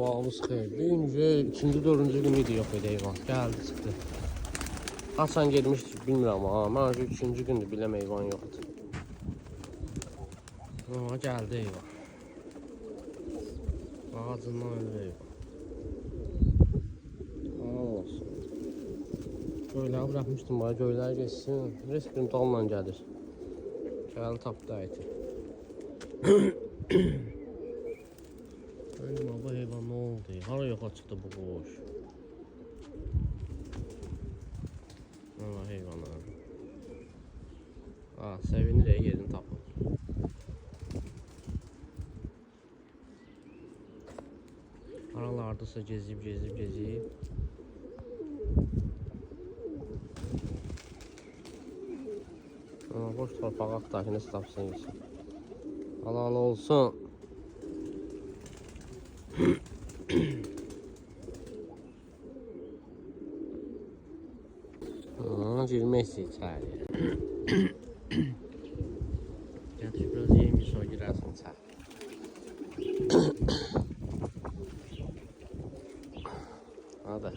Bağımız xeyir. Birinci, ikinci, dördüncü gün idi yox idi heyvan. Gəldi, çıxdı. Hasan gelmişdik bilmirəm amma məncə üçüncü gündür biləm heyvan yoxdur. Amma gəldi heyvan. Ağacından öldü heyvan. Olsun. Göyləri bırakmışdım bana, göylər geçsin. Respirim dalla gəlir. Gəldi tapdı əyti. Benim baba heyvan ne oldu? Hara yoxa çıxdı bu qoş? Allah heyvanı. Sevinir yerini tapır. Aralardasa gezib. Boş torpağı axtarır, nəsə tapsın yesin. Halal olsun. Girmək içəriyə. Gətir biraz yemiş o girərsin içəri. Hadi.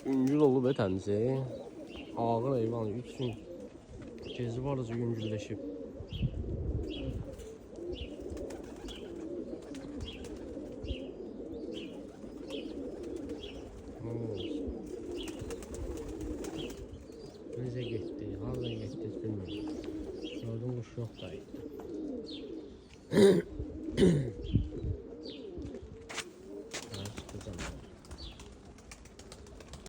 Yüngül olub təmsi. Ağır heyvan 3 gün gezi varıcı yüngülləşib. Necə getdi, harada getdi bilmirəm. Gördüm, quş yox da idi.